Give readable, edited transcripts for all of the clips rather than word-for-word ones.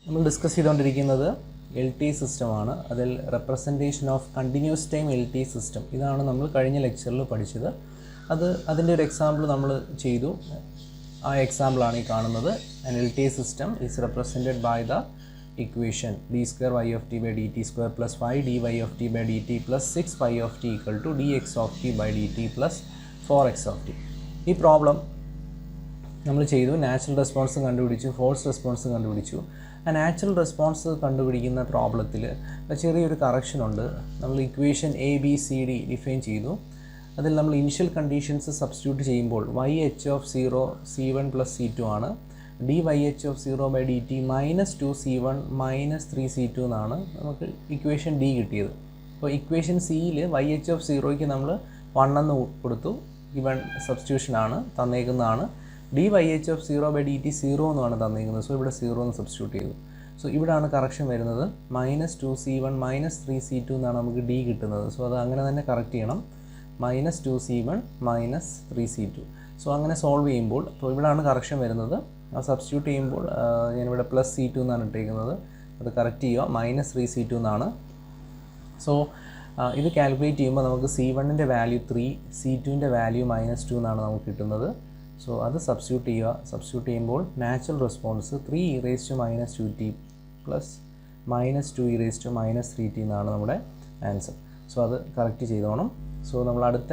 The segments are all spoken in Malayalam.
നമ്മൾ ഡിസ്കസ് ചെയ്തുകൊണ്ടിരിക്കുന്നത് എൽ ടി സിസ്റ്റമാണ്. അതിൽ representation of continuous time L T system ഇതാണ് നമ്മൾ കഴിഞ്ഞ ലെക്ചറിൽ പഠിച്ചത്. അതിൻ്റെ ഒരു എക്സാമ്പിൾ നമ്മൾ ചെയ്തു. ആ എക്സാമ്പിളാണ് ഈ കാണുന്നത്. An L T system is represented by the equation d square y of t by dt square plus 5 dy of t by dt plus 6 pi of t equal to dx of t by dt plus 4x of t. ഈ പ്രോബ്ലം നമ്മൾ ചെയ്തു. നാച്ചുറൽ റെസ്പോൺസും കണ്ടുപിടിച്ചു, ഫോഴ്സ് റെസ്പോൺസും കണ്ടുപിടിച്ചു. ആ നാച്ചുറൽ റെസ്പോൺസ് കണ്ടുപിടിക്കുന്ന പ്രോബ്ലത്തിൽ ചെറിയൊരു കറക്ഷൻ ഉണ്ട്. നമ്മൾ equation A B C D define ചെയ്തു. അതിൽ നമ്മൾ ഇനിഷ്യൽ കണ്ടീഷൻസ് സബ്സ്റ്റിറ്റ്യൂട്ട് ചെയ്യുമ്പോൾ y h of 0 c1 plus c2 ആണ്. dy h of 0 by dt minus 2 c1 minus 3 c2 എന്നാണ് നമുക്ക് ഇക്വേഷൻ ഡി കിട്ടിയത്. അപ്പോൾ ഇക്വേഷൻ സിയിൽ y h of 0ക്ക് നമ്മൾ 1 എന്ന് കൊടുത്തു. Given സബ്സ്റ്റിറ്റ്യൂഷനാണ് തന്നേക്കുന്നതാണ്. dy h of 0 by dt 0 എന്നാണ് തന്നിരിക്കുന്നത്. സോ ഇവിടെ 0 എന്ന് സബ്സ്റ്റിറ്റ്യൂട്ട് ചെയ്തു. സോ ഇവിടെയാണ് കറക്ഷൻ വരുന്നത്. മൈനസ് 2 c1 മൈനസ് 3 c2 എന്നാണ് നമുക്ക് ഡി കിട്ടുന്നത്. സോ അത് അങ്ങനെ തന്നെ കറക്റ്റ് ചെയ്യണം. Minus 2 c1 minus 3 c2. So അങ്ങനെ സോൾവ് ചെയ്യുമ്പോൾ അപ്പോൾ ഇവിടെയാണ് കറക്ഷൻ വരുന്നത്. ആ സബ്സ്റ്റിറ്റ്യൂട്ട് ചെയ്യുമ്പോൾ ഞാനിവിടെ പ്ലസ് c2 എന്നാണ് ഇട്ടിരിക്കുന്നത്. അത് കറക്റ്റ് ചെയ്യുക. മൈനസ് 3 c2 എന്നാണ്. സോ ഇത് കാൽക്കുലേറ്റ് ചെയ്യുമ്പോൾ നമുക്ക് c1ൻ്റെ വാല്യൂ 3, c2ൻ്റെ വാല്യൂ മൈനസ് 2 എന്നാണ് നമുക്ക് കിട്ടുന്നത്. സോ അത് സബ്സ്റ്റിറ്റ്യൂട്ട് ചെയ്യുക. സബ്സ്റ്റിറ്റ്യൂട്ട് ചെയ്യുമ്പോൾ natural response 3 e raised to minus 2t plus minus 2 e raised to minus 3t എന്നാണ് നമ്മുടെ ആൻസർ. സോ അത് കറക്റ്റ് ചെയ്തോണം. സോ നമ്മൾ അടുത്ത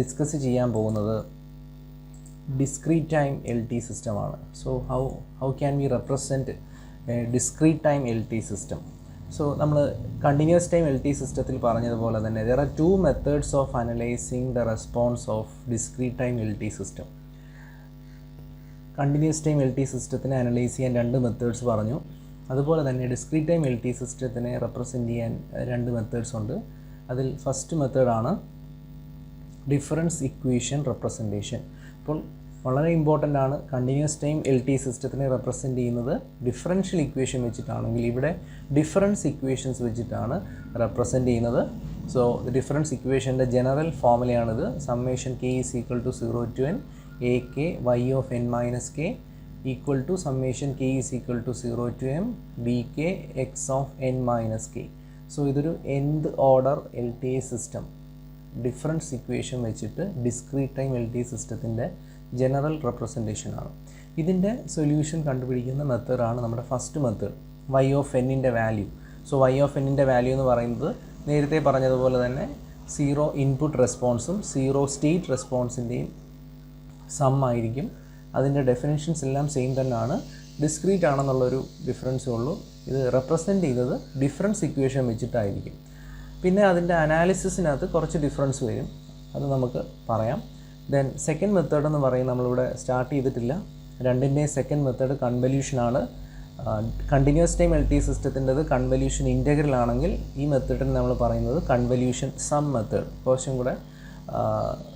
ഡിസ്കസ് ചെയ്യാൻ പോകുന്നത് ഡിസ്ക്രീറ്റ് ടൈം എൽ ടി സിസ്റ്റമാണ്. So how can we represent discrete time L T system? So നമ്മൾ കണ്ടിന്യൂസ് ടൈം എൽ ടി സിസ്റ്റത്തിൽ പറഞ്ഞതുപോലെ തന്നെ there are 2 methods of analysing the response of discrete time L T system. Continuous time L T സിസ്റ്റത്തിനെ അനലൈസ് ചെയ്യാൻ 2 മെത്തേഡ്സ് പറഞ്ഞു. അതുപോലെ തന്നെ ഡിസ്ക്രീറ്റ് ടൈം എൽ ടി സിസ്റ്റത്തിനെ റെപ്രസെൻറ്റ് ചെയ്യാൻ 2 മെത്തേഡ്സ് ഉണ്ട്. അതിൽ ഫസ്റ്റ് മെത്തേഡാണ് ഡിഫറൻസ് ഇക്വേഷൻ റെപ്രസെൻറ്റേഷൻ. അപ്പോൾ വളരെ ഇമ്പോർട്ടൻ്റ് ആണ്. കണ്ടിന്യൂസ് ടൈം എൽ ടി സിസ്റ്റത്തിനെ റെപ്രസെൻറ്റ് ചെയ്യുന്നത് ഡിഫറൻഷ്യൽ ഇക്വേഷൻ വെച്ചിട്ടാണെങ്കിൽ ഇവിടെ ഡിഫറൻസ് ഇക്വേഷൻസ് വെച്ചിട്ടാണ് റെപ്രസെൻറ്റ് ചെയ്യുന്നത്. സോ ഡിഫറൻസ് ഇക്വേഷൻ്റെ ജനറൽ ഫോർമുലയാണിത്. Summation k is equal to 0 to n ak y of n minus k equal to summation k is equal to 0 to m bk x of n minus k. So ഇതൊരു nth order L T I system difference equation വെച്ചിട്ട് ഡിസ്ക്രീറ്റ് ടൈം എൽ ടി സിസ്റ്റത്തിൻ്റെ ജനറൽ റെപ്രസെൻറ്റേഷനാണ്. ഇതിൻ്റെ സൊല്യൂഷൻ കണ്ടുപിടിക്കുന്ന മെത്തേഡാണ് നമ്മുടെ ഫസ്റ്റ് മെത്തേഡ്, y ഓഫ് എന്നിൻ്റെ വാല്യൂ. സോ y ഓഫ് എന്നിൻ്റെ വാല്യൂ എന്ന് പറയുന്നത് നേരത്തെ പറഞ്ഞതുപോലെ തന്നെ 0 ഇൻപുട്ട് റെസ്പോൺസും 0 സ്റ്റേറ്റ് റെസ്പോൺസിൻ്റെയും സം ആയിരിക്കും. അതിൻ്റെ ഡെഫിനിഷൻസ് എല്ലാം സെയിം തന്നെയാണ്. ഡിസ്ക്രീറ്റ് ആണെന്നുള്ളൊരു ഡിഫറൻസേ ഉള്ളൂ. ഇത് റെപ്രസെൻറ്റ് ചെയ്തത് ഡിഫറൻസ് ഇക്വേഷൻ വെച്ചിട്ടായിരിക്കും. പിന്നെ അതിൻ്റെ അനാലിസിസിനകത്ത് കുറച്ച് ഡിഫറൻസ് വരും, അത് നമുക്ക് പറയാം. ദെൻ സെക്കൻഡ് മെത്തേഡ് എന്ന് പറയും നമ്മളിവിടെ സ്റ്റാർട്ട് ചെയ്തിട്ടില്ല. രണ്ടിൻ്റെയും സെക്കൻഡ് മെത്തേഡ് കൺവല്യൂഷനാണ്. കണ്ടിന്യൂസ് ടൈം എൽ ടി സിസ്റ്റത്തിൻ്റെത് കൺവല്യൂഷൻ ഇൻറ്റഗ്രൽ ആണെങ്കിൽ ഈ മെത്തേഡിന് നമ്മൾ പറയുന്നത് കൺവല്യൂഷൻ സം മെത്തേഡ്. കുറച്ചും കൂടെ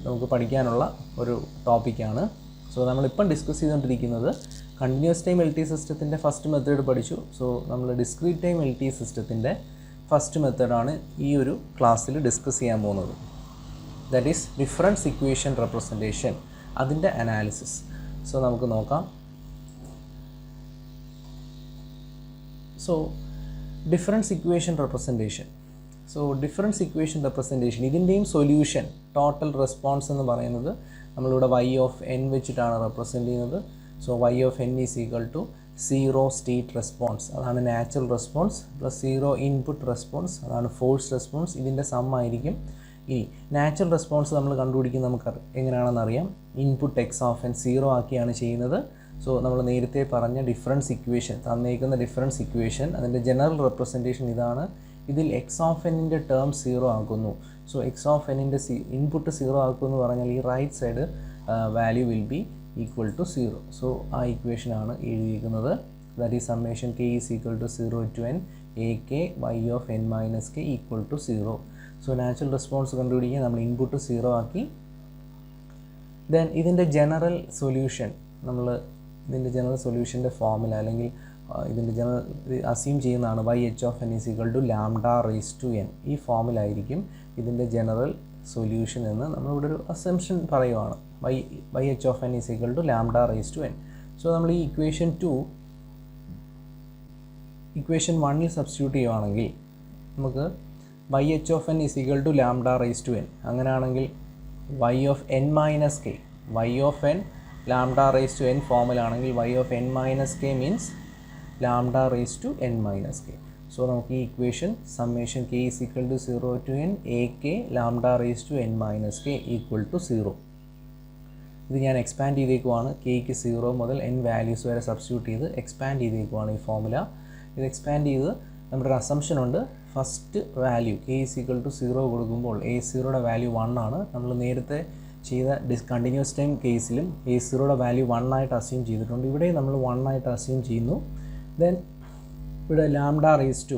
നമുക്ക് പഠിക്കാനുള്ള ഒരു ടോപ്പിക്കാണ്. സോ നമ്മളിപ്പം ഡിസ്കസ് ചെയ്തുകൊണ്ടിരിക്കുന്നത് കണ്ടിന്യൂസ് ടൈം എൽ ടി സിസ്റ്റത്തിൻ്റെ ഫസ്റ്റ് മെത്തേഡ് പഠിച്ചു. സോ നമ്മൾ ഡിസ്ക്രീറ്റ് ടൈം എൽ ടി സിസ്റ്റത്തിൻ്റെ ഫസ്റ്റ് മെത്തേഡാണ് ഈ ഒരു ക്ലാസ്സിൽ ഡിസ്കസ് ചെയ്യാൻ പോകുന്നത്. That is difference equation representation, അതിൻ്റെ അനാലിസിസ്. സോ നമുക്ക് നോക്കാം. So difference equation representation. So difference equation representation ഇതിൻ്റെയും സൊല്യൂഷൻ ടോട്ടൽ റെസ്പോൺസ് എന്ന് പറയുന്നത് നമ്മളിവിടെ y ഓഫ് n വെച്ചിട്ടാണ് റെപ്രസെൻറ്റ് ചെയ്യുന്നത്. So y of n is equal to 0 state response, അതാണ് natural response, plus 0 input response, അതാണ് ഫോഴ്സ് റെസ്പോൺസ്. ഇതിൻ്റെ സം ആയിരിക്കും. ഇനി നാച്ചുറൽ റെസ്പോൺസ് നമ്മൾ കണ്ടുപിടിക്കുന്നത് നമുക്ക് എങ്ങനെയാണെന്ന് അറിയാം. ഇൻപുട്ട് x ഓഫ് n 0 ആക്കിയാണ് ചെയ്യുന്നത്. സോ നമ്മൾ നേരത്തെ പറഞ്ഞ ഡിഫറൻസ് ഇക്വേഷൻ തന്നേക്കുന്ന ഡിഫറൻസ് ഇക്വേഷൻ അതിൻ്റെ ജനറൽ റെപ്രസെൻറ്റേഷൻ ഇതാണ്. ഇതിൽ എക്സ് ഓഫ് എന്നിൻ്റെ ടേം 0 ആക്കുന്നു. സോ എക്സ് ഓഫ് എന്നിൻ്റെ ഇൻപുട്ട് 0 ആക്കുമെന്ന് പറഞ്ഞാൽ ഈ right side value will be equal to 0. So ആ ഇക്വേഷനാണ് എഴുതിയിരിക്കുന്നത്. That is summation k is equal to 0 to n ak y of n minus k equal to 0. So natural response കണ്ടുപിടിക്കാൻ നമ്മൾ ഇൻപുട്ട് 0 ആക്കി. ദെൻ ഇതിൻ്റെ ജനറൽ സൊല്യൂഷൻ ഇതിൻ്റെ ജനറൽ സൊല്യൂഷൻ്റെ ഫോർമുല അല്ലെങ്കിൽ ഇതിൻ്റെ ജനറൽ അസ്യൂം ചെയ്യുന്നതാണ് y h of n is equal to lambda raise to n. ഈ ഫോർമുലയായിരിക്കും ഇതിൻ്റെ ജനറൽ സൊല്യൂഷൻ എന്ന് നമ്മളിവിടെ ഒരു അസംഷൻ പറയുവാണ്. y h of n is equal to lambda raise to n. So നമ്മൾ ഈ ഇക്വേഷൻ 2 ഇക്വേഷൻ 1ൽ സബ്സ്റ്റിറ്റ്യൂട്ട് ചെയ്യുകയാണെങ്കിൽ നമുക്ക് y(h of n) is equal to lambda raised to n. അങ്ങനെയാണെങ്കിൽ y of n minus k, y of n lambda raised to n ഫോമിലാണെങ്കിൽ y of n minus k means lambda raised to n minus k. So നമുക്ക് ഈ equation summation k is equal to 0 to n ak lambda raised to n minus k equal to 0. ഇത് ഞാൻ എക്സ്പാൻഡ് ചെയ്തേക്കുവാണ്. കെയ്ക്ക് 0 മുതൽ n വാല്യൂസ് വരെ സബ്സ്റ്റിറ്റ്യൂട്ട് ചെയ്ത് എക്സ്പാൻഡ് ചെയ്തേക്കുവാണ് ഈ ഫോമുല. ഇത് എക്സ്പാൻഡ് ചെയ്ത് നമ്മുടെ ഒരു അസംഷൻ ഉണ്ട്. First value k is equal to 0 കൊടുക്കുമ്പോൾ a0യുടെ വാല്യൂ 1 ആണ്. നമ്മൾ നേരത്തെ ചെയ്ത കണ്ടിന്യൂസ് ടൈം കേസിലും a0യുടെ വാല്യൂ 1 ആയിട്ട് അസ്യൂം ചെയ്തിട്ടുണ്ട്. ഇവിടെ നമ്മൾ 1 ആയിട്ട് അസ്യൂം ചെയ്യുന്നു. ദെൻ ഇവിടെ ലാംഡ റേസ് ടു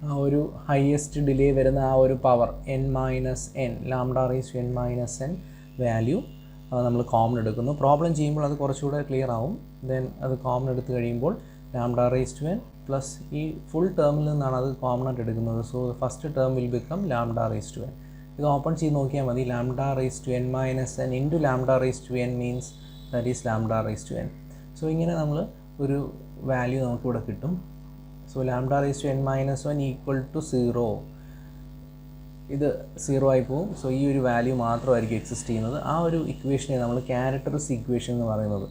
ആ ഒരു ഹയസ്റ്റ് ഡിലേ വരുന്ന ആ ഒരു power n minus n, lambda raise to n minus n value നമ്മൾ കോമൺ എടുക്കുന്നു. പ്രോബ്ലം ചെയ്യുമ്പോൾ അത് കുറച്ചുകൂടെ ക്ലിയർ ആവും. ദെൻ അത് കോമൺ എടുത്ത് കഴിയുമ്പോൾ lambda raise to n plus ഈ ഫുൾ ടേമിൽ നിന്നാണ് അത് കോമൺ ആയിട്ട് എടുക്കുന്നത്. So first term will become lambda raise to n. ഇത് ഓപ്പൺ ചെയ്ത് നോക്കിയാൽ മതി. Lambda raise to n minus n into lambda raise to n means that is lambda raise to n. So ഇങ്ങനെ നമ്മൾ ഒരു വാല്യൂ നമുക്കിവിടെ കിട്ടും. So lambda raise to n minus 1 equal to 0. ഇത് 0 ആയി പോകും. സോ ഈ ഒരു വാല്യൂ മാത്രമായിരിക്കും എക്സിസ്റ്റ് ചെയ്യുന്നത്. ആ ഒരു ഇക്വേഷനെ നമ്മൾ ക്യാരക്ടറിസ്റ്റിക് ഇക്വേഷൻ എന്ന് പറയുന്നത്.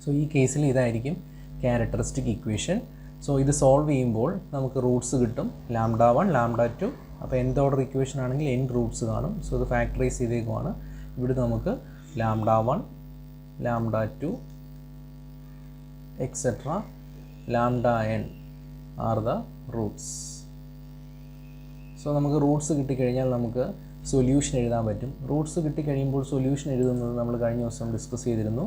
സോ ഈ കേസിൽ ഇതായിരിക്കും ക്യാരക്ടറിസ്റ്റിക് ഇക്വേഷൻ. സോ ഇത് സോൾവ് ചെയ്യുമ്പോൾ നമുക്ക് റൂട്ട്സ് കിട്ടും. Lambda 1, lambda 2. അപ്പോൾ nth ഓർഡർ ഇക്വേഷൻ ആണെങ്കിൽ n റൂട്ട്സ് കാണും. സോ ഇത് ഫാക്ടറൈസ് ചെയ്തേക്കുവാണ്. ഇവിടെ നമുക്ക് lambda 1, lambda 2 etcetera lambda n are the Roots. So നമുക്ക് റൂട്ട്സ് കിട്ടിക്കഴിഞ്ഞാൽ നമുക്ക് സൊല്യൂഷൻ എഴുതാൻ പറ്റും. റൂട്ട്സ് കിട്ടിക്കഴിയുമ്പോൾ സൊല്യൂഷൻ എഴുതുന്നത് നമ്മൾ കഴിഞ്ഞ ദിവസം ഡിസ്കസ് ചെയ്തിരുന്നു.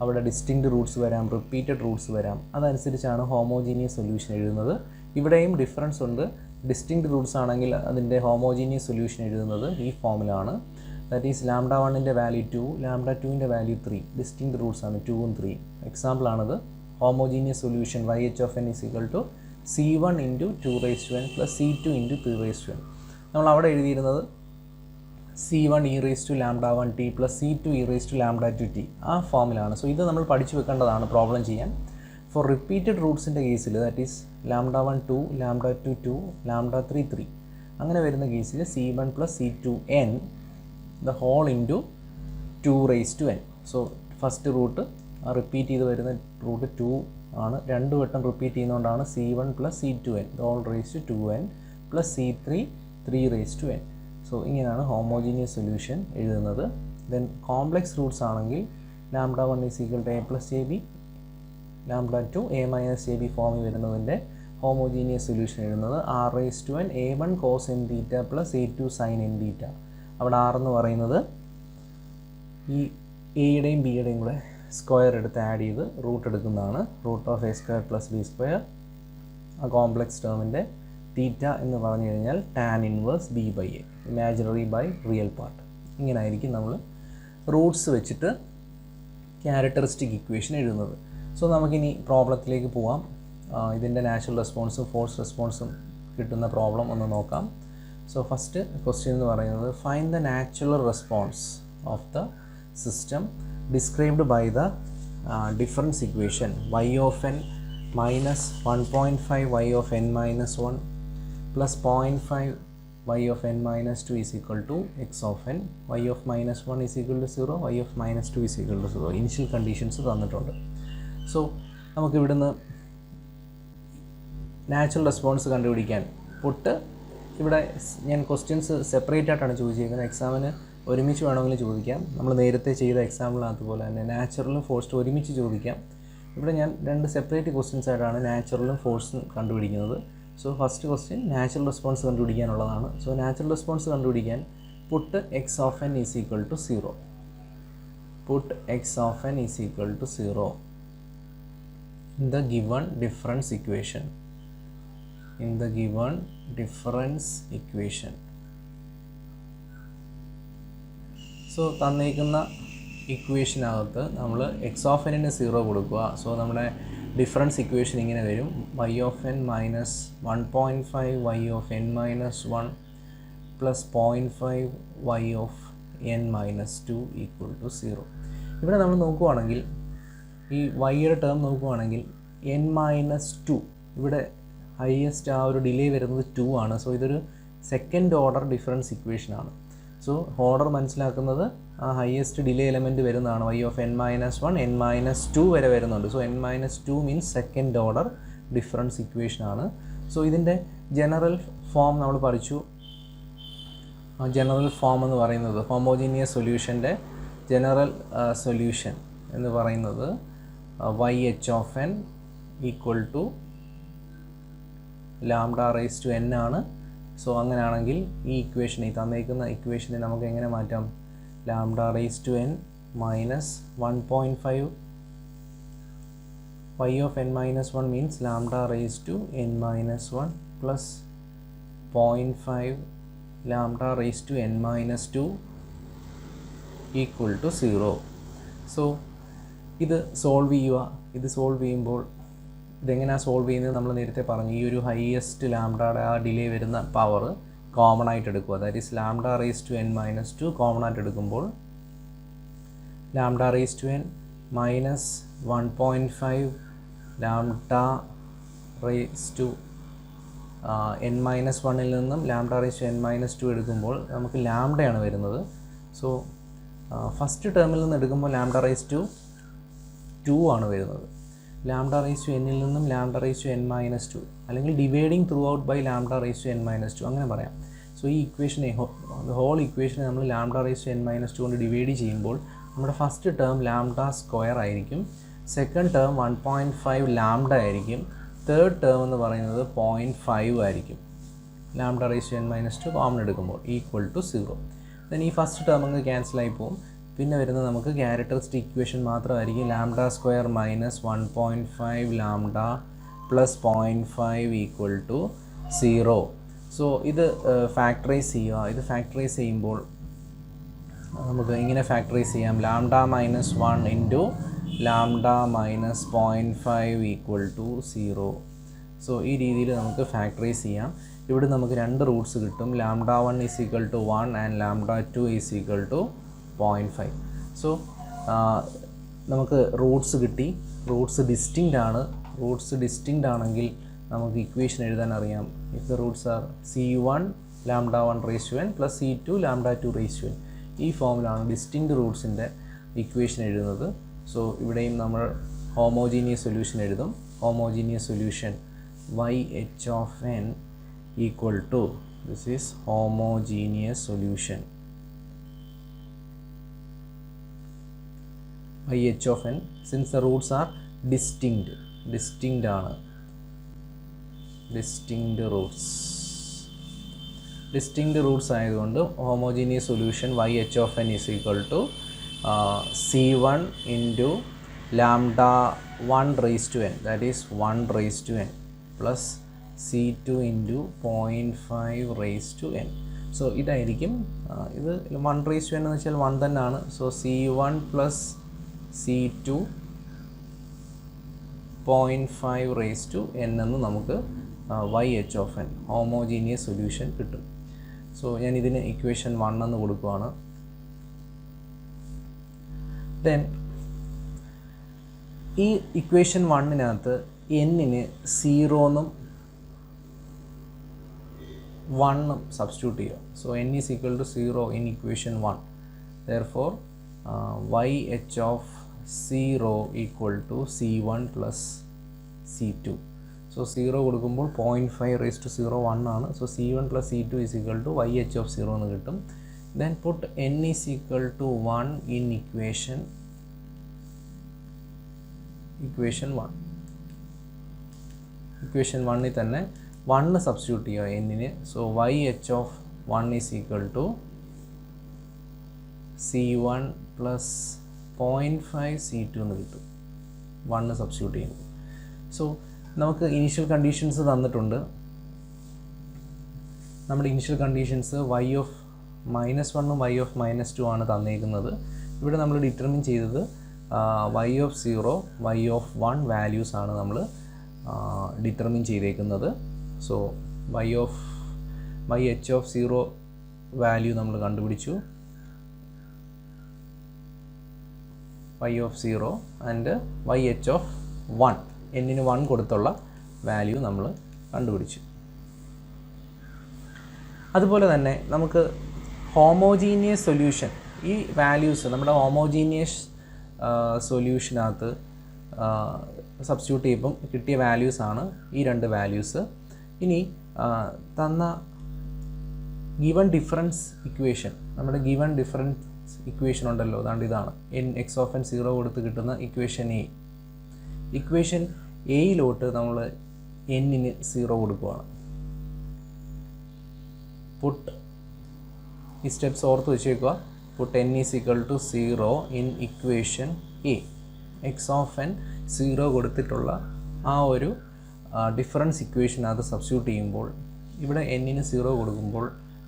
അവിടെ ഡിസ്റ്റിങ്ക്റ്റ് റൂട്ട്സ് വരാം, റിപ്പീറ്റഡ് റൂട്ട്സ് വരാം. അതനുസരിച്ചാണ് ഹോമോജീനിയസ് സൊല്യൂഷൻ എഴുതുന്നത്. ഇവിടെയും ഡിഫറൻസ് ഉണ്ട്. ഡിസ്റ്റിങ്ക്റ്റ് റൂട്ട്സ് ആണെങ്കിൽ അതിൻ്റെ ഹോമോജീനിയസ് സൊല്യൂഷൻ എഴുതുന്നത് ഈ ഫോമിലാണ്. ദാറ്റ് ഈസ് ലാംഡ 1ൻ്റെ വാല്യൂ 2, ലാംഡ 2ൻ്റെ വാല്യൂ 3. ഡിസ്റ്റിങ്ക്റ്റ് റൂട്ട്സ് ആണ് 2ഉം 3. എക്സാമ്പിളാണത്. Homogeneous solution y(h of n) is equal to c1 into 2 raised to n plus c2 into 3 raised to n. നമ്മൾ അവിടെ എഴുതിയിരുന്നത് c1 e raised to lambda 1 t plus c2 e raised to lambda 2 t ആ ഫോമിലാണ്. സോ ഇത് നമ്മൾ പഠിച്ചു വെക്കേണ്ടതാണ് പ്രോബ്ലം ചെയ്യാൻ. ഫോർ റിപ്പീറ്റഡ് റൂട്ട്സിൻ്റെ കേസിൽ that is lambda 1 2, lambda 2 2, lambda 3 3 അങ്ങനെ വരുന്ന കേസിൽ c1 plus c2 n the whole into 2 raised to n. So first root repeat ചെയ്ത് വരുന്ന റൂട്ട് 2 ആണ്. 2 വട്ടം റിപ്പീറ്റ് ചെയ്യുന്നതുകൊണ്ടാണ് c1 plus c2n all raise to 2n plus c3 3 raise to n. So ഇങ്ങനെയാണ് ഹോമോജീനിയസ് സൊല്യൂഷൻ എഴുതുന്നത്. ദെൻ കോംപ്ലക്സ് റൂട്ട്സ് ആണെങ്കിൽ lambda 1 is equal to a plus ab, lambda 2 a minus ab ഫോമിൽ വരുന്നതിൻ്റെ ഹോമോജീനിയസ് സൊല്യൂഷൻ എഴുതുന്നത് r raised to n a1 cos n theta plus a2 sin n theta. അവിടെ r എന്ന് പറയുന്നത് ഈ എയുടെയും ബിയുടെയും കൂടെ സ്ക്വയർ എടുത്ത് ആഡ് ചെയ്ത് റൂട്ട് എടുക്കുന്നതാണ്. Root of A square plus B square. ആ കോംപ്ലക്സ് ടേമിൻ്റെ തീറ്റ എന്ന് പറഞ്ഞു കഴിഞ്ഞാൽ tan inverse B by A, imaginary by real part. ഇങ്ങനെയായിരിക്കും നമ്മൾ റൂട്ട്സ് വെച്ചിട്ട് ക്യാരക്ടറിസ്റ്റിക് ഇക്വേഷൻ എഴുതുന്നത്. സോ നമുക്കിനി പ്രോബ്ലത്തിലേക്ക് പോവാം. ഇതിൻ്റെ നാച്ചുറൽ റെസ്പോൺസും ഫോഴ്സ് റെസ്പോൺസും കിട്ടുന്ന പ്രോബ്ലം ഒന്ന് നോക്കാം. സോ ഫസ്റ്റ് ക്വസ്റ്റ്യൻ എന്ന് പറയുന്നത് find the natural response of the system described by the difference equation y of n minus 1.5 y of n minus 1 plus 0.5 y of n minus 2 is equal to x of n. y of minus 1 is equal to 0, y of minus 2 is equal to 0. Initial conditions തന്നിട്ടുണ്ട്. സോ നമുക്ക് ഇവിടുന്ന് നാച്ചുറൽ റെസ്പോൺസ് കണ്ടുപിടിക്കാൻ ഇവിടെ ഞാൻ ക്വസ്റ്റ്യൻസ് സെപ്പറേറ്റ് ആയിട്ടാണ് ചോദിച്ചിരിക്കുന്നത്. എക്സാമിന് ഒരുമിച്ച് വേണമെങ്കിൽ ചോദിക്കാം. നമ്മൾ നേരത്തെ ചെയ്ത എക്സാമ്പിളിനകത്ത് പോലെ തന്നെ നാച്ചുറലും ഫോഴ്സും ഒരുമിച്ച് ചോദിക്കാം. ഇവിടെ ഞാൻ 2 സെപ്പറേറ്റ് ക്വസ്റ്റ്യൻസ് ആയിട്ടാണ് നാച്ചുറലും ഫോഴ്സും കണ്ടുപിടിക്കുന്നത്. So first question natural response കണ്ടുപിടിക്കാനുള്ളതാണ്. സോ നാച്ചുറൽ റെസ്പോൺസ് കണ്ടുപിടിക്കാൻ put X of N is equal to 0. Put X of N is equal to 0 in the given difference equation. In the given difference equation. So തന്നിരിക്കുന്ന ഇക്വേഷനകത്ത് നമ്മൾ എക്സ് ഓഫ് എന്നിന് 0 കൊടുക്കുക. സോ നമ്മുടെ ഡിഫറൻസ് ഇക്വേഷൻ ഇങ്ങനെ വരും. y of n minus 1.5 y of n minus 1 plus 0.5 y of n minus 2 equal to 0. ഇവിടെ നമ്മൾ നോക്കുവാണെങ്കിൽ ഈ വൈയുടെ ടേം നോക്കുവാണെങ്കിൽ n മൈനസ് 2 ഇവിടെ ഹയസ്റ്റ് ആ ഒരു ഡിലേ വരുന്നത് 2 ആണ്. സോ ഇതൊരു സെക്കൻഡ് ഓർഡർ ഡിഫറൻസ് ഇക്വേഷൻ ആണ്. സോ ഓർഡർ മനസ്സിലാക്കുന്നത് ആ ഹയസ്റ്റ് ഡിലേ എലമെൻറ്റ് വരുന്നതാണ്. y ഓഫ് n-1 n-2 വരെ വരുന്നുണ്ട്. So n-2 means second order difference equation ആണ്. സോ ഇതിൻ്റെ ജനറൽ ഫോം നമ്മൾ പഠിച്ചു. ജനറൽ ഫോം എന്ന് പറയുന്നത് ഹോമോജീനിയസ് സൊല്യൂഷൻ്റെ ജനറൽ സൊല്യൂഷൻ എന്ന് പറയുന്നത് y(h of n) equal to lambda rise to n ആണ്. സോ അങ്ങനെയാണെങ്കിൽ ഈ ഇക്വേഷനെ, ഈ തന്നേക്കുന്ന ഇക്വേഷനെ നമുക്ക് എങ്ങനെ മാറ്റാം? Lambda rise to n minus 1.5 y of n-1 means lambda rise to n-1 plus 0.5 lambda rise to n-2 equal to 0. So ഇത് സോൾവ് ചെയ്യുക. ഇത് സോൾവ് ചെയ്യുമ്പോൾ ഇതെങ്ങനെയാണ് സോൾവ് ചെയ്യുന്നത് നമ്മൾ നേരത്തെ പറഞ്ഞു. ഈ ഒരു ഹയസ്റ്റ് ലാംഡയുടെ ആ ഡിലേ വരുന്ന പവർ കോമൺ ആയിട്ട് എടുക്കുക. That is lambda rise to n-2 common ആയിട്ട് എടുക്കുമ്പോൾ lambda rise to n minus 1.5 lambda rise to n-1 നിന്നും ലാംഡ റൈസ് ടു n-2 എടുക്കുമ്പോൾ നമുക്ക് ലാംഡയാണ് വരുന്നത്. സോ ഫസ്റ്റ് ടേമിൽ നിന്ന് എടുക്കുമ്പോൾ ലാംഡ റൈസ് ടു 2 ആണ് വരുന്നത്. ലാംഡ റൈസ് ടു എന്നിൽ നിന്നും ലാംഡ റൈസ് ടു n-2 അല്ലെങ്കിൽ dividing throughout by lambda rise to n-2 അങ്ങനെ പറയാം. സോ ഈ ഇക്വേഷനെ, ഹോൾ ഇക്വേഷനെ നമ്മൾ ലാംഡ റൈസ് ടു n-2 കൊണ്ട് ഡിവൈഡ് ചെയ്യുമ്പോൾ നമ്മുടെ ഫസ്റ്റ് ടേം ലാംഡ സ്ക്വയർ ആയിരിക്കും, സെക്കൻഡ് ടേം 1.5 ലാംഡ ആയിരിക്കും, തേർഡ് ടേം എന്ന് പറയുന്നത് 0.5 ആയിരിക്കും. Lambda rise to n-2 common എടുക്കുമ്പോൾ ഈക്വൽ ടു 0. ദെൻ ഈ ഫസ്റ്റ് ടേം അങ്ങ് ക്യാൻസലായി പോകും. പിന്നെ വരുന്നത് നമുക്ക് ക്യാരക്ടറിസ്റ്റിക് ഇക്വേഷൻ മാത്രമായിരിക്കും. Lambda square minus 1.5 lambda plus 0.5 equal to 0. So ഇത് ഫാക്ടറൈസ് ചെയ്യുക. ഇത് ഫാക്ടറൈസ് ചെയ്യുമ്പോൾ നമുക്ക് ഇങ്ങനെ ഫാക്ടറൈസ് ചെയ്യാം. Lambda minus 1 into lambda minus 0.5 equal to 0. So ഈ രീതിയിൽ നമുക്ക് ഫാക്ടറൈസ് ചെയ്യാം. ഇവിടെ നമുക്ക് രണ്ട് റൂട്ട്സ് കിട്ടും. Lambda 1 is equal to 1 and lambda 2 is equal to 0.5. So നമുക്ക് റൂട്ട്സ് കിട്ടി. റൂട്ട്സ് ഡിസ്റ്റിങ്ക്റ്റ് ആണ്. റൂട്ട്സ് ഡിസ്റ്റിങ്ക്റ്റ് ആണെങ്കിൽ നമുക്ക് ഇക്വേഷൻ എഴുതാൻ അറിയാം. If the roots are c1 lambda 1 raise to n plus c2 lambda 2 raise to n. ഈ ഫോമിലാണ് ഡിസ്റ്റിങ്ക്റ്റ് റൂട്ട്സിൻ്റെ ഇക്വേഷൻ എഴുതുന്നത്. സോ ഇവിടെയും നമ്മൾ ഹോമോജീനിയസ് സൊല്യൂഷൻ എഴുതും. Homogeneous solution y(h of n) equal to, this is homogeneous solution, y(h of n) since the roots are distinct ആണ്, distinct roots ആയതുകൊണ്ട് homogeneous solution y(h of n) is equal to c1 into lambda 1 raised to n, that is 1 raised to n plus c2 into 0.5 raised to n. So ഇതായിരിക്കും. ഇത് 1 raised to n എന്ന് വെച്ചാൽ 1 തന്നെയാണ്. So c1 plus c2 0.5 raised to n എന്ന് നമുക്ക് y(h of n) ഹോമോജീനിയസ് സൊല്യൂഷൻ കിട്ടും. സോ ഞാൻ ഇതിന് ഇക്വേഷൻ 1 എന്ന് കൊടുക്കുകയാണ്. ദെൻ ഈ ഇക്വേഷൻ 1-നകത്ത് n-ന് 0 എന്നും 1 സബ്സ്റ്റിറ്റ്യൂട്ട് ചെയ്യുക. So n is equal to 0 in equation 1. Therefore y(h of 0) equal to c1 plus c2. So 0 കൊടുക്കുമ്പോൾ 0.5 raised to 0 1 ആണ്. So c1 plus c2 is equal to y(h of 0) എന്ന് കിട്ടും. Then put n is equal to 1 in equation 1. Equation 1-ൽ തന്നെ 1 സബ്സ്റ്റിറ്റ്യൂട്ട് ചെയ്യുക n-ന്. സോ y(h of 1) is equal to c1 plus 0.5 c2 എന്ന് കിട്ടും. 1 സബ്സ്റ്റിറ്റ്യൂട്ട് ചെയ്യുന്നത്. സോ നമുക്ക് ഇനീഷ്യൽ കണ്ടീഷൻസ് തന്നിട്ടുണ്ട്. നമ്മുടെ initial conditions y of -1 y of -2 ആണ് തന്നേക്കുന്നത്. ഇവിടെ നമ്മൾ ഡിറ്റർമിൻ ചെയ്തത് y of 0 y of 1 values ആണ് നമ്മൾ ഡിറ്റർമിൻ ചെയ്തേക്കുന്നത്. സോ y(h of 0) വാല്യൂ നമ്മൾ കണ്ടുപിടിച്ചു. y of 0 and y(h of 1) n-ന് 1 കൊടുത്തുള്ള വാല്യൂ നമ്മൾ കണ്ടുപിടിച്ചു. അതുപോലെ തന്നെ നമുക്ക് ഹോമോജീനിയസ് സൊല്യൂഷൻ, ഈ വാല്യൂസ് നമ്മുടെ ഹോമോജീനിയസ് സൊല്യൂഷനകത്ത് സബ്സ്റ്റിറ്റ്യൂട്ട് ചെയ്യുമ്പം കിട്ടിയ വാല്യൂസാണ് ഈ രണ്ട് വാല്യൂസ്. ഇനി തന്ന ഗിവൺ ഡിഫറൻസ് ഇക്വേഷൻ, നമ്മുടെ ഗിവൺ ഡിഫറൻസ് ഇക്വേഷൻ ഉണ്ടല്ലോ, അതാണ്ട് ഇതാണ് x(n) 0 കൊടുത്ത് കിട്ടുന്ന ഇക്വേഷൻ എ. ഇക്വേഷൻ എയിലോട്ട് നമ്മൾ n-ന് 0 കൊടുക്കുകയാണ്. പുട്ട് ഈ സ്റ്റെപ്സ് ഓർത്ത് വെച്ചേക്കുക. Put n is equal to 0 in equation A. x(n) 0 കൊടുത്തിട്ടുള്ള ആ ഒരു ഡിഫറൻസ് ഇക്വേഷൻ അത് സബ്സ്റ്റിറ്റ്യൂട്ട് ചെയ്യുമ്പോൾ ഇവിടെ n-ന് 0 കൊടുക്കുമ്പോൾ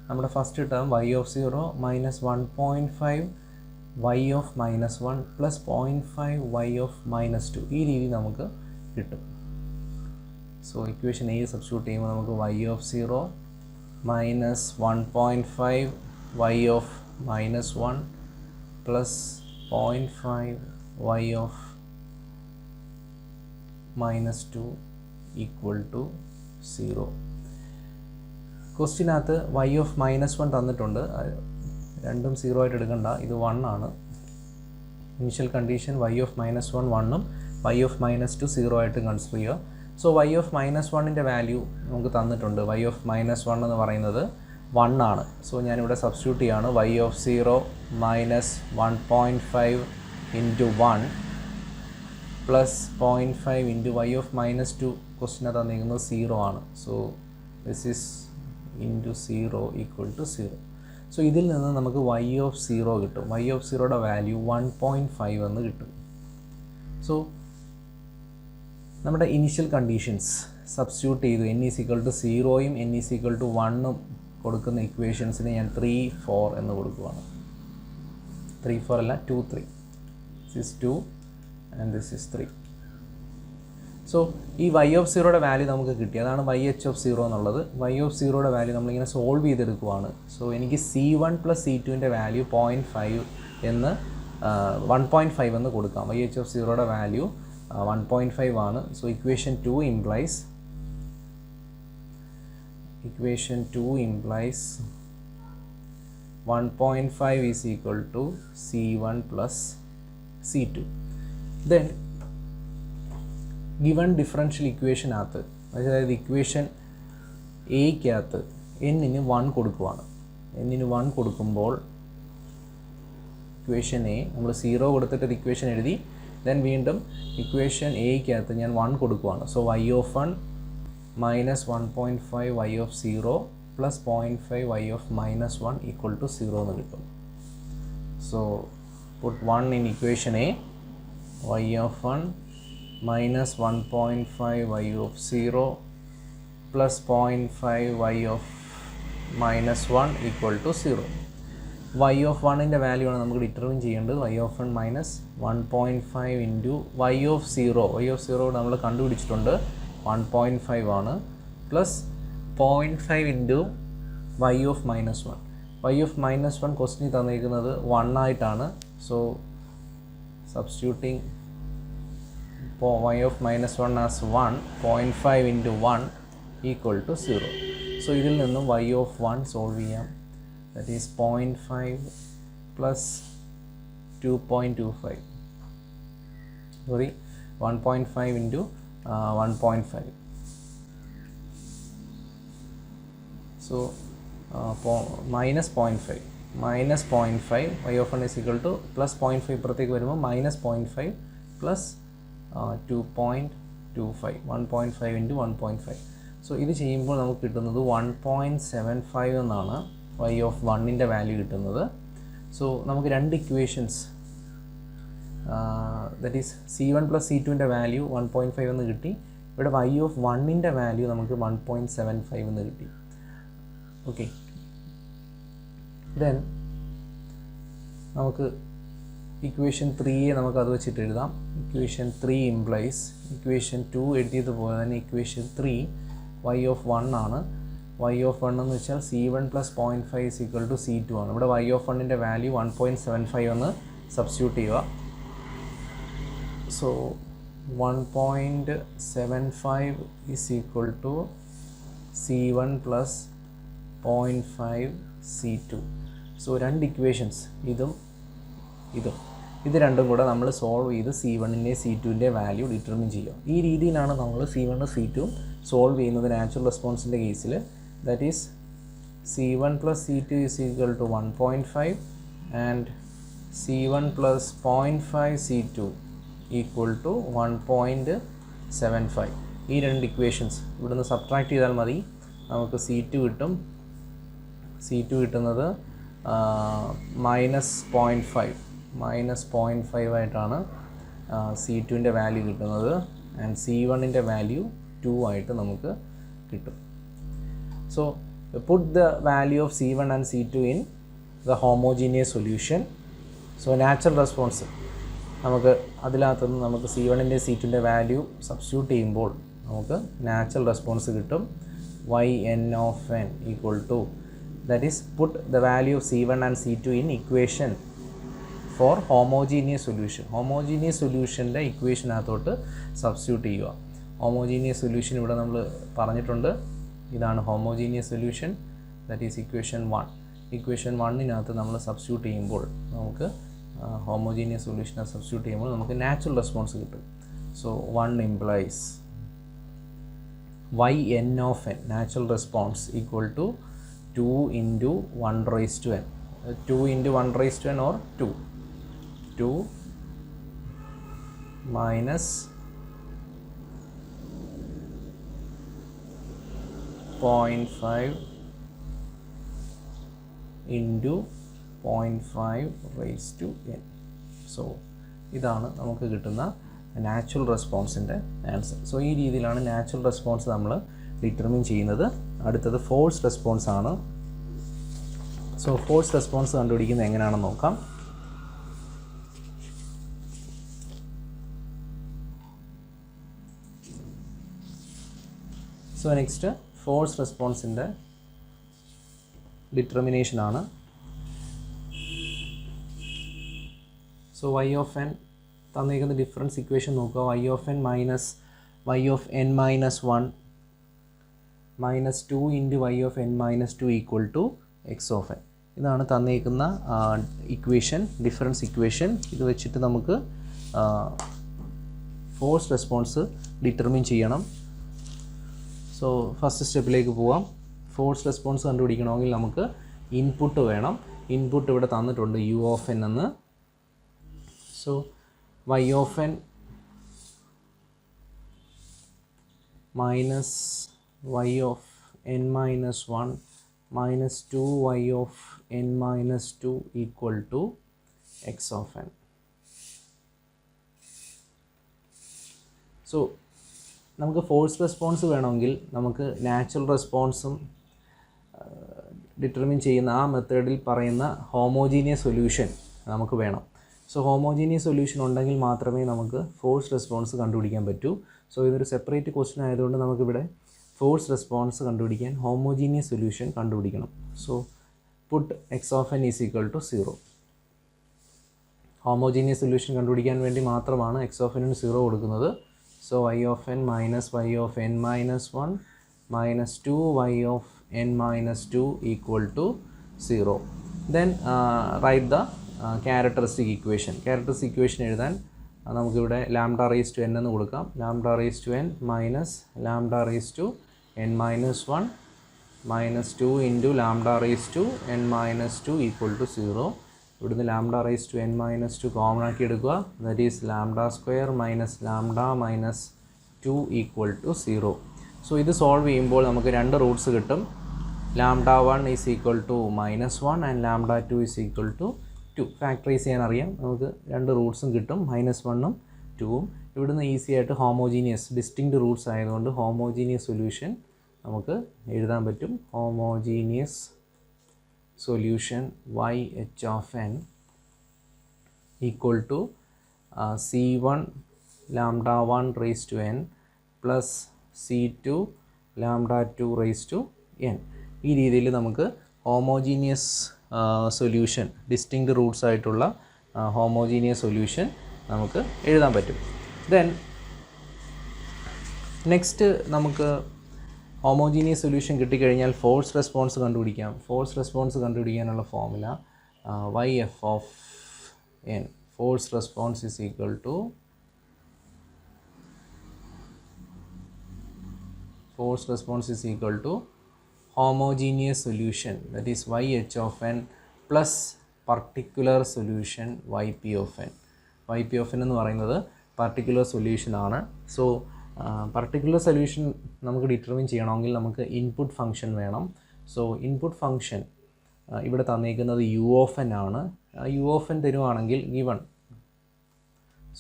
നമ്മുടെ first term y(0) minus 1.5 y(-1) plus 0.5 y(-2) ഈ രീതി നമുക്ക് കിട്ടും. സോ ഇക്വേഷൻ എ സബ്സ്റ്റിറ്റ്യൂട്ട് ചെയ്യുമ്പോൾ നമുക്ക് y(0) minus 1.5 y(-1) plus 0.5 y(-2) equal to 0. ക്വസ്റ്റ്യനകത്ത് y(-1) തന്നിട്ടുണ്ട്. രണ്ടും 0 ആയിട്ട് എടുക്കണ്ട, ഇത് 1 ആണ്. ഇനിഷ്യൽ കണ്ടീഷൻ y(-1) 1 y(-2) 0 ആയിട്ട് കൺസിഡർ ചെയ്യുക. സോ y(-1)ൻ്റെ വാല്യൂ നമുക്ക് തന്നിട്ടുണ്ട്. y(-1) എന്ന് പറയുന്നത് 1 ആണ്. സോ ഞാനിവിടെ സബ്സ്റ്റിറ്റ്യൂട്ട് ചെയ്യാണ്. y(0) minus 1.5 into 1 plus 0.5 into y(-2) question തന്നിരിക്കുന്നത് 0 ആണ്. So this is into 0 equal to 0. So ഇതിൽ നിന്ന് നമുക്ക് y(0) കിട്ടും. y(0)യുടെ വാല്യൂ 1.5 എന്ന് കിട്ടും. സോ നമ്മുടെ ഇനിഷ്യൽ കണ്ടീഷൻസ് സബ്സ്റ്റിറ്റ്യൂട്ട് ചെയ്തു. n is equal to 0യും n is equal to 1ഉം കൊടുക്കുന്ന ഇക്വേഷൻസിന് ഞാൻ 3, 4 എന്ന് കൊടുക്കുകയാണ്. 3, 4 അല്ല, 2, 3. This is 2 and this is 3. So ഈ y(0)യുടെ വാല്യൂ നമുക്ക് കിട്ടി. അതാണ് y(h)(0) എന്നുള്ളത്. y(0)യുടെ വാല്യൂ നമ്മളിങ്ങനെ സോൾവ് ചെയ്തെടുക്കുവാണ്. സോ എനിക്ക് C1 പ്ലസ് C2ൻ്റെ വാല്യൂ 0.5 എന്ന് 1.5 എന്ന് കൊടുക്കാം. y(h)(0)യുടെ വാല്യൂ 1.5 ആണ്. So equation 2 implies 1.5 is equal to C1 plus C2. Then given differential equation അകത്ത്, അതായത് ഇക്വേഷൻ എയ്ക്കകത്ത് n-ന് 1 കൊടുക്കുവാണ്. n-ന് 1 കൊടുക്കുമ്പോൾ ഇക്വേഷൻ എ നമ്മൾ 0 കൊടുത്തിട്ടൊരു ഇക്വേഷൻ എഴുതി. ദെൻ വീണ്ടും ഇക്വേഷൻ എയ്ക്കകത്ത് ഞാൻ 1 കൊടുക്കുവാണ്. So y(1) minus 1.5 y(0) plus 0.5 y(-1) equal to 0 എന്ന് കിട്ടും. So put 1 in equation A, y(1) minus 1.5 y(0) plus 0.5 y(-1) equal to 0. y(1)ൻ്റെ വാല്യൂ ആണ് നമുക്ക് ഡിറ്റർമിൻ ചെയ്യേണ്ടത്. y(1) മൈനസ് 1.5 ഇൻറ്റു y(0) നമ്മൾ കണ്ടുപിടിച്ചിട്ടുണ്ട് 1.5 ആണ്. Plus 0.5 into y(-1). y(-1) question തന്നിരിക്കുന്നത് 1 ആയിട്ടാണ്. So substituting y(-1) as 1, 0.5 into 1 equal to 0. So ഇതിൽ നിന്നും y(1) സോൾവ് ചെയ്യാം. That is 0.5 plus 2.25. Sorry, 1.5 into 1.5. So minus 0.5. Minus 0.5. y(1) is equal to plus 0.5 പുറത്തേക്ക് വരുമ്പോൾ minus 0.5 plus 2.25. 1.5 into 1.5. സോ ഇത് ചെയ്യുമ്പോൾ നമുക്ക് കിട്ടുന്നത് 1.75 എന്നാണ് y(1)ൻ്റെ വാല്യൂ കിട്ടുന്നത്. സോ നമുക്ക് രണ്ട് equations, that is C1 plus C2ൻ്റെ വാല്യൂ 1.5 എന്ന് കിട്ടി. ഇവിടെ y(1)ൻ്റെ വാല്യൂ നമുക്ക് 1.75 എന്ന് കിട്ടി. ഓക്കെ, ദെൻ നമുക്ക് ഇക്വേഷൻ 3യെ നമുക്ക് അത് വെച്ചിട്ട് എഴുതാം. ഇക്വേഷൻ 3 ഇംപ്ലൈസ് ഇക്വേഷൻ 2 എഴുതിയതുപോലെ തന്നെ ഇക്വേഷൻ 3 y(1) ആണ്. y(1) എന്ന് വെച്ചാൽ C1 plus 0.5 is equal to C2 ആണ്. ഇവിടെ y(1)ൻ്റെ വാല്യൂ 1.75 എന്ന് സബ്സ്റ്റിറ്റ്യൂട്ട് ചെയ്യുക. So 1.75 is equal to C1 plus 0.5 C2. So രണ്ട് ഇക്വേഷൻസ് ഇതും ഇത് രണ്ടും കൂടെ നമ്മൾ സോൾവ് ചെയ്ത് C1ൻ്റെ C2ൻ്റെ വാല്യൂ ഡിറ്റർമിൻ ചെയ്യുക. ഈ രീതിയിലാണ് നമ്മൾ C1 C2 സോൾവ് ചെയ്യുന്നത് നാച്ചുറൽ റെസ്പോൺസിൻ്റെ കേസിൽ. That is C1 plus C2 is equal to 1.5 and C1 plus 0.5 C2 equal to 1.75. ഈ രണ്ട് ഇക്വേഷൻസ് ഇവിടുന്ന് സബ്ട്രാക്ട് ചെയ്താൽ മതി, നമുക്ക് C2 കിട്ടും. C2 കിട്ടുന്നത് -0.5 ആയിട്ടാണ് C2ൻ്റെ വാല്യൂ കിട്ടുന്നത്. ആൻഡ് C1ൻ്റെ വാല്യൂ 2 ആയിട്ട് നമുക്ക് കിട്ടും. So put the value of C1 and C2 in the homogeneous solution. So natural response നമുക്ക് അതിനകത്തുനിന്ന് നമുക്ക് C1ൻ്റെ C2ൻ്റെ വാല്യൂ സബ്സ്റ്റിറ്റ്യൂട്ട് ചെയ്യുമ്പോൾ നമുക്ക് നാച്ചുറൽ റെസ്പോൺസ് കിട്ടും. yn of n equal to, that is put the value of C1 and C2 in equation for homogeneous solution. homogeneous solutionൻ്റെ ഇക്വേഷനകത്തോട്ട് സബ്സ്റ്റിറ്റ്യൂട്ട് ചെയ്യുക. homogeneous solution ഇവിടെ നമ്മൾ പറഞ്ഞിട്ടുണ്ട്. ഇതാണ് homogeneous solution, that is equation 1. equation 1-നകത്ത് നമ്മൾ സബ്സ്റ്റിറ്റ്യൂട്ട് ചെയ്യുമ്പോൾ നമുക്ക് homogeneous solution സബ്സ്റ്റിറ്റ്യൂട്ട് ചെയ്യുമ്പോൾ നമുക്ക് നാച്ചുറൽ റെസ്പോൺസ് കിട്ടും. So 1 implies yn of n natural response equal to 2 into 1 raised to n. 2 into 1 raised to n or 2 minus 0.5 into 0.5 raised to n. So ഇതാണ് നമുക്ക് കിട്ടുന്ന നാച്ചുറൽ റെസ്പോൺസിൻ്റെ ആൻസർ. സോ ഈ രീതിയിലാണ് നാച്ചുറൽ റെസ്പോൺസ് നമ്മൾ ഡിറ്റർമിൻ ചെയ്യുന്നത്. അടുത്തത് ഫോഴ്സ് റെസ്പോൺസ് ആണ്. സോ ഫോഴ്സ് റെസ്പോൺസ് കണ്ടുപിടിക്കുന്നത് എങ്ങനെയാണെന്ന് നോക്കാം. സോ നെക്സ്റ്റ് ഫോഴ്സ് റെസ്പോൺസിൻ്റെ ഡിറ്റർമിനേഷൻ ആണ്. സോ y of n തന്നിരിക്കുന്ന ഡിഫറൻസ് ഇക്വേഷൻ നോക്കുക. y of n minus y of n minus 1 minus 2 into y of n minus 2 equal to x of n. ഇതാണ് തന്നിരിക്കുന്ന ഇക്വേഷൻ, ഡിഫറൻസ് ഇക്വേഷൻ. ഇത് വെച്ചിട്ട് നമുക്ക് ഫോഴ്സ് റെസ്പോൺസ് ഡിറ്റർമിൻ ചെയ്യണം. സോ ഫസ്റ്റ് സ്റ്റെപ്പിലേക്ക് പോവാം. ഫോഴ്സ് റെസ്പോൺസ് കണ്ടുപിടിക്കണമെങ്കിൽ നമുക്ക് ഇൻപുട്ട് വേണം. ഇൻപുട്ട് ഇവിടെ തന്നിട്ടുണ്ട് u of n എന്ന്. So y of n minus y of n minus 1 minus 2y of n minus 2 equal to x of n. So നമുക്ക് ഫോഴ്സ് റെസ്പോൺസ് വേണമെങ്കിൽ നമുക്ക് നാച്ചുറൽ റെസ്പോൺസും ഡിറ്റർമിൻ ചെയ്യുന്ന ആ മെത്തേഡിൽ പറയുന്ന ഹോമോജീനിയസ് സൊല്യൂഷൻ നമുക്ക് വേണം. സോ ഹോമോജീനിയസ് സൊല്യൂഷൻ ഉണ്ടെങ്കിൽ മാത്രമേ നമുക്ക് ഫോഴ്സ് റെസ്പോൺസ് കണ്ടുപിടിക്കാൻ പറ്റൂ. സോ ഇതൊരു സെപ്പറേറ്റ് ക്വസ്റ്റ്യൻ ആയതുകൊണ്ട് നമുക്കിവിടെ ഫോഴ്സ് റെസ്പോൺസ് കണ്ടുപിടിക്കാൻ ഹോമോജീനിയസ് സൊല്യൂഷൻ കണ്ടുപിടിക്കണം. So puttu x of n is equal to 0. Homogeneous solution കണ്ടുപിടിക്കാൻ വേണ്ടി മാത്രമാണ് x of n 0 കൊടുക്കുന്നത്. So y of n minus y of n minus 1 minus 2y of n minus 2 equal to 0. Then write the characteristic equation. characteristic equation എഴുതാൻ നമുക്കിവിടെ lambda raised to n എന്ന് കൊടുക്കാം. lambda raised to n minus lambda raised to n minus 1 minus 2 into lambda raised to n minus 2 equal to 0. ഇവിടുന്ന് lambda raised to n minus 2 common ആക്കി എടുക്കുക. that is lambda square minus lambda minus 2 equal to 0. So ഇത് സോൾവ് ചെയ്യുമ്പോൾ നമുക്ക് രണ്ട് റൂട്ട്സ് കിട്ടും. lambda 1 is equal to minus 1 and lambda 2 is equal to 2. Factorise ചെയ്യാൻ അറിയാം, നമുക്ക് രണ്ട് റൂട്ട്സും കിട്ടും, -1ഉം 2ഉം. ഇവിടുന്ന് ഈസി ആയിട്ട് ഹോമോജീനിയസ് ഡിസ്റ്റിങ്ക്റ്റ് റൂട്ട്സ് ആയതുകൊണ്ട് ഹോമോജീനിയസ് സൊല്യൂഷൻ നമുക്ക് എഴുതാൻ പറ്റും. Homogeneous solution YH of n equal to C1 lambda 1 raised to n plus C2 lambda 2 raised to n. ഈ രീതിയിൽ നമുക്ക് ഹോമോജീനിയസ് സൊല്യൂഷൻ, ഡിസ്റ്റിങ്ക്റ്റ് റൂട്ട്സ് ആയിട്ടുള്ള ഹോമോജീനിയസ് സൊല്യൂഷൻ നമുക്ക് എഴുതാൻ പറ്റും. ദെൻ നെക്സ്റ്റ് നമുക്ക് ഹോമോജീനിയസ് സൊല്യൂഷൻ കിട്ടിക്കഴിഞ്ഞാൽ ഫോഴ്സ് റെസ്പോൺസ് കണ്ടുപിടിക്കാം. ഫോഴ്സ് റെസ്പോൺസ് കണ്ടുപിടിക്കാനുള്ള formula y f of n, force response is equal to homogeneous solution, that is YH of n plus particular solution YP of n. YP of n എന്ന് പറയുന്നത് particular solution ആണ്. സോ particular solution നമുക്ക് ഡിറ്റർമിൻ ചെയ്യണമെങ്കിൽ നമുക്ക് ഇൻപുട്ട് ഫംഗ്ഷൻ വേണം. സോ ഇൻപുട്ട് ഫംഗ്ഷൻ ഇവിടെ തന്നിരിക്കുന്നത് u of n ആണ്. u of n തരുവാണെങ്കിൽ given.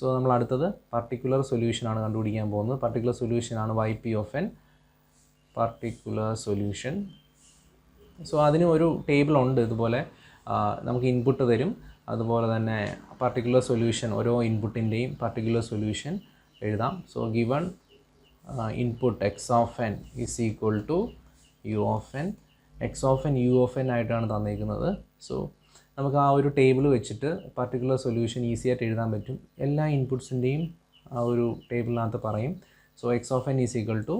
സോ നമ്മൾ അടുത്തത് particular solution ആണ് കണ്ടുപിടിക്കാൻ പോകുന്നത്. particular solution ആണ് YP of n, particular solution. So അതിന് ഒരു ടേബിൾ ഉണ്ട്. ഇതുപോലെ നമുക്ക് ഇൻപുട്ട് തരും, അതുപോലെ തന്നെ പർട്ടിക്കുലർ സൊല്യൂഷൻ, ഓരോ ഇൻപുട്ടിൻ്റെയും പർട്ടിക്കുലർ സൊല്യൂഷൻ എഴുതാം. So given input x of N is equal to U of n. X of N U of n ആയിട്ടാണ് തന്നിരിക്കുന്നത്. സോ നമുക്ക് ആ ഒരു ടേബിൾ വെച്ചിട്ട് പർട്ടിക്കുലർ സൊല്യൂഷൻ ഈസി ആയിട്ട് എഴുതാൻ പറ്റും. എല്ലാ ഇൻപുട്സിൻ്റെയും ആ ഒരു ടേബിളിനകത്ത് പറയും. So X of N is equal to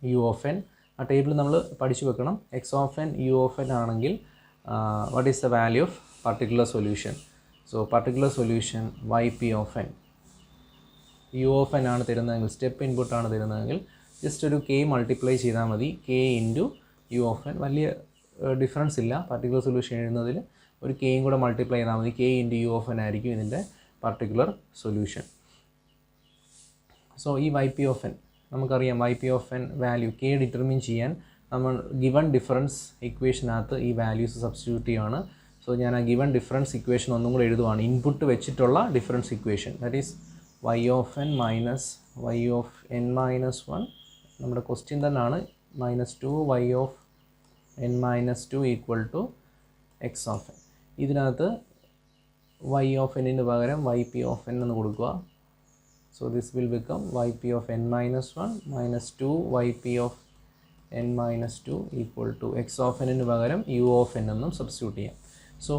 U of N. ആ ടേബിൾ നമ്മൾ പഠിച്ചു വെക്കണം. X of N U of N ആണെങ്കിൽ what is the value of particular solution? So particular solution Y P of N. U of N ആണ് തരുന്നതെങ്കിൽ, സ്റ്റെപ്പ് ഇൻപുട്ടാണ് തരുന്നതെങ്കിൽ ജസ്റ്റ് ഒരു കെ മൾട്ടിപ്ലൈ ചെയ്താൽ മതി. K into U of N. വലിയ ഡിഫറൻസ് ഇല്ല. പർട്ടിക്കുലർ സൊല്യൂഷൻ എഴുതുന്നതിൽ ഒരു കെയും കൂടെ മൾട്ടിപ്ലൈ ചെയ്താൽ മതി. K into U of n ആയിരിക്കും ഇതിൻ്റെ പർട്ടിക്കുലർ സൊല്യൂഷൻ. സോ ഈ വൈ പി ഓഫ് എൻ നമുക്കറിയാം. Y P of n value k determine ചെയ്യാൻ നമ്മൾ ഗിവൺ ഡിഫറൻസ് ഇക്വേഷനകത്ത് ഈ വാല്യൂസ് സബ്സ്റ്റിറ്റ്യൂട്ട് ചെയ്യുകയാണ്. സോ ഞാൻ ആ ഗിവൺ ഡിഫറൻസ് ഇക്വേഷൻ ഒന്നും കൂടെ എഴുതുവാണ്. ഇൻപുട്ട് വെച്ചിട്ടുള്ള difference equation, that is y of n minus y of n minus one. നമ്മുടെ ക്വസ്റ്റ്യൻ തന്നെയാണ്. -2 y of n minus 2 equal to x of n. ഇതിനകത്ത് വൈ ഓഫ് എന്നിന് പകരം വൈ പി ഓഫ് എൻ എന്ന് കൊടുക്കുക. So this will become yp of n minus 1 minus 2 yp of n minus 2 equal to x of n ന് പകരം u of n എന്നും സബ്സ്റ്റിറ്റ്യൂട്ട് ചെയ്യാം. So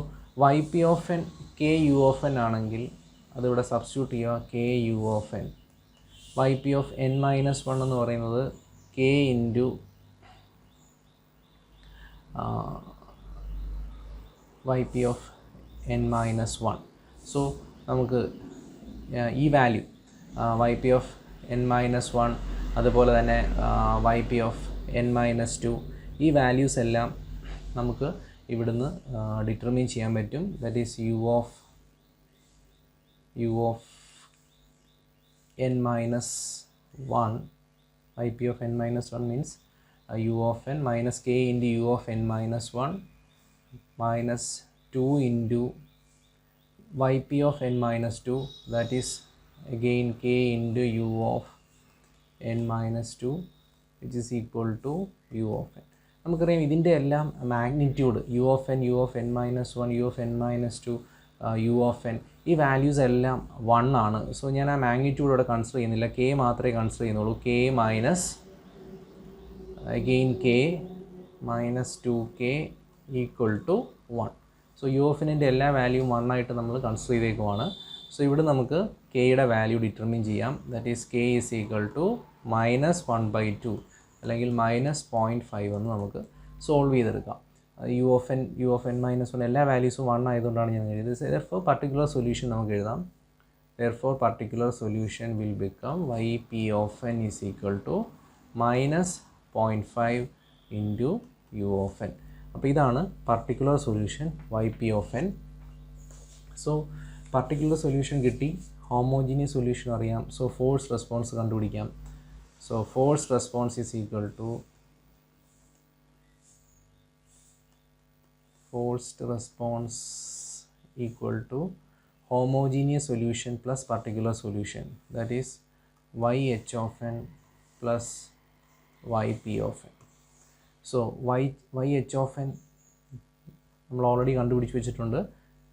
yp of n k u of n ആണെങ്കിൽ അതിവിടെ സബ്സ്റ്റിറ്റ്യൂട്ട് ചെയ്യുക k u of n. yp of n minus 1 എന്ന് പറയുന്നത് k into yp of n minus 1. So നമുക്ക് ഈ value yp of n minus 1 അതുപോലെ തന്നെ yp of n minus 2 ഈ വാല്യൂസ് എല്ലാം നമുക്ക് ഇവിടുന്ന് ഡിറ്റർമിൻ ചെയ്യാൻ പറ്റും. That is u of n minus 1. yp of n minus 1 means u of n minus k into u of n minus 1 minus 2 into yp of n minus 2, that is again k into u of n minus 2 which is equal to u of n. നമുക്കറിയാം ഇതിൻ്റെ എല്ലാം magnitude u of n, u of n minus 1, u of n minus 2, u of n ഈ വാല്യൂസ് എല്ലാം 1 ആണ്. സോ ഞാൻ ആ മാഗ്നിറ്റ്യൂഡ് ഇവിടെ കൺസിഡർ ചെയ്യുന്നില്ല, k മാത്രമേ കൺസിഡർ ചെയ്യുന്നുള്ളൂ. k minus again k minus 2k equal to 1. So u of n-ൻ്റെ എല്ലാ വാല്യൂവും 1 ആയിട്ട് നമ്മൾ കൺസിഡർ ചെയ്തേക്കുവാണ്. സോ ഇവിടെ നമുക്ക് കെയുടെ വാല്യൂ ഡിറ്റർമിൻ ചെയ്യാം. That is k is equal to -1/2 അല്ലെങ്കിൽ -0.5 എന്ന് നമുക്ക് സോൾവ് ചെയ്തെടുക്കാം. u of n minus 1 എല്ലാ വാല്യൂസും 1 ആയതുകൊണ്ടാണ് ഞാൻ എഴുതിയത്. therefore particular solution നമുക്ക് എഴുതാം. therefore particular solution will become yp of n is equal to -0.5 into u of n. അപ്പോൾ ഇതാണ് particular solution yp of n. So particular solution കിട്ടി, homogeneous solution അറിയാം. സോ ഫോഴ്സ് റെസ്പോൺസ് കണ്ടുപിടിക്കാം. So force response is equal to forced response equal to homogeneous solution plus particular solution, that is yh of n plus yp of n. So yh of n നമ്മൾ ഓൾറെഡി കണ്ടുപിടിച്ച് വെച്ചിട്ടുണ്ട്.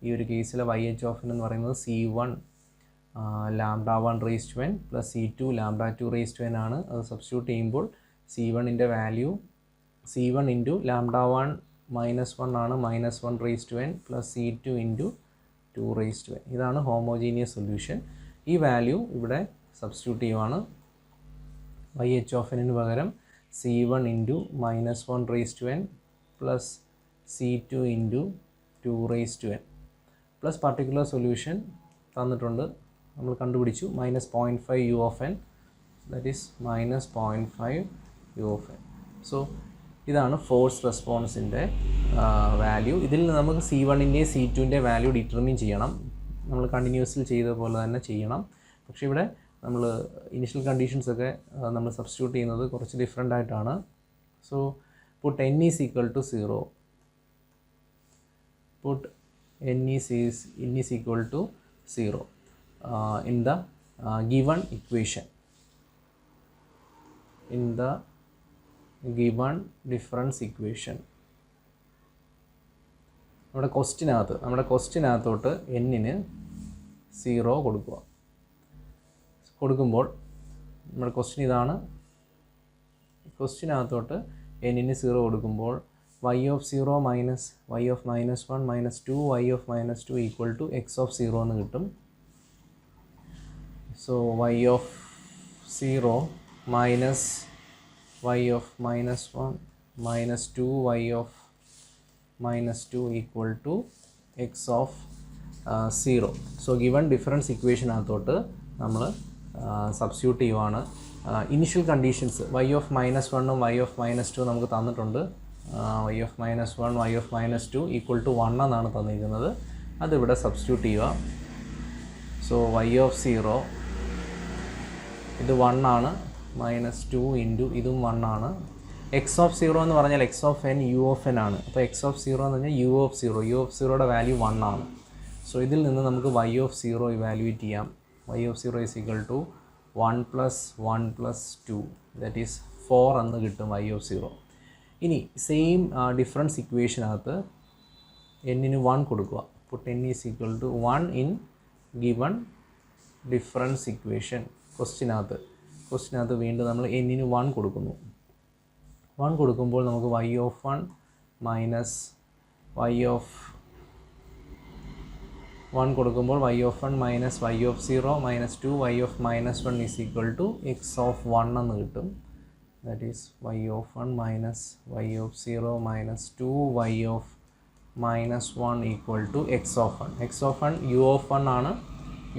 ഈ ഒരു കേസിൽ yh of n എന്ന് പറയുന്നത് c1 λ1 raised to n plus c2 λ2 raised to n ആണ്. അത് സബ്സ്റ്റിറ്റ്യൂട്ട് ചെയ്യുമ്പോൾ c1ൻ്റെ വാല്യൂ c1 ഇൻറ്റു λ1 -1 ആണ്, -1 raised to n plus c2 into 2 raised to n. ഇതാണ് ഹോമോജീനിയസ് സൊല്യൂഷൻ. ഈ വാല്യൂ ഇവിടെ സബ്സ്റ്റിറ്റ്യൂട്ട് ചെയ്യുവാണ്. എച്ച് ഓഫ് എന്നിന് പകരം C1 into -1 plus C2 into 2 plus particular solution തന്നിട്ടുണ്ട്, നമ്മൾ കണ്ടുപിടിച്ചു -0.5 u of n, that is -0.5 u of n. So ഇതാണ് ഫോഴ്സ് റെസ്പോൺസിൻ്റെ വാല്യൂ. ഇതിൽ നിന്ന് നമുക്ക് C1ൻ്റെയും C2ൻ്റെ വാല്യൂ ഡിറ്റർമിൻ ചെയ്യണം. നമ്മൾ കണ്ടിന്യൂസിൽ ചെയ്ത പോലെ തന്നെ ചെയ്യണം. പക്ഷേ ഇവിടെ നമ്മൾ ഇനിഷ്യൽ കണ്ടീഷൻസൊക്കെ നമ്മൾ സബ്സ്റ്റിറ്റ്യൂട്ട് ചെയ്യുന്നത് കുറച്ച് ഡിഫറെൻ്റ് ആയിട്ടാണ്. So put n is equal to 0, put n is equal to 0 in the given equation, in the given difference equation. നമ്മുടെ ക്വസ്റ്റ്യനകത്തോട്ട് n-ന് 0 കൊടുക്കുമ്പോൾ നമ്മുടെ ക്വസ്റ്റ്യൻ ഇതാണ്. ക്വസ്റ്റ്യനകത്തോട്ട് n-ന് 0 കൊടുക്കുമ്പോൾ y of 0 minus y of -1 minus 2 y of -2 equal to x of 0 എന്ന് കിട്ടും. So y of 0 minus y of -1 minus 2 y of -2 equal to x of 0. So given difference ഇക്വേഷനകത്തോട്ട് നമ്മൾ സബ്സ്റ്റിറ്റ്യൂട്ട് ചെയ്യുവാണ്. ഇനിഷ്യൽ കണ്ടീഷൻസ് y of -1 ഉം y of -2 നമുക്ക് തന്നിട്ടുണ്ട്. y of -1 y of -2 equal to 1 എന്നാണ് തന്നിരിക്കുന്നത്. അതിവിടെ സബ്സ്റ്റിറ്റ്യൂട്ട് ചെയ്യുക. സോ y of 0 ഇത് 1 ആണ്, -2 ഇൻറ്റു ഇതും 1 ആണ്. x of 0 എന്ന് പറഞ്ഞാൽ x of n u of n ആണ്. അപ്പോൾ x of 0 എന്ന് പറഞ്ഞാൽ u of 0യുടെ വാല്യൂ 1 ആണ്. സോ ഇതിൽ നിന്ന് നമുക്ക് y of 0 ഇവാലുവേറ്റ് ചെയ്യാം. y of 0 is equal to 1 plus 1 plus 2, that is 4 എന്ന് കിട്ടും y of 0. ഇനി സെയിം ഡിഫറൻസ് ഇക്വേഷനകത്ത് n-ന് 1 കൊടുക്കുക. Put n is equal to 1 in given difference equation. ക്വസ്റ്റ്യനകത്ത് വീണ്ടും നമ്മൾ n-ന് 1 കൊടുക്കുന്നു. 1 കൊടുക്കുമ്പോൾ നമുക്ക് y of 1 minus y of 1 കൊടുക്കുമ്പോൾ y of 1 minus y of 0 minus 2 y of -1 is equal to x of 1 എന്ന് കിട്ടും. That is y of 1 minus y of 0 minus 2 y of -1 equal to x of 1. x of 1 u of 1 ആണ്.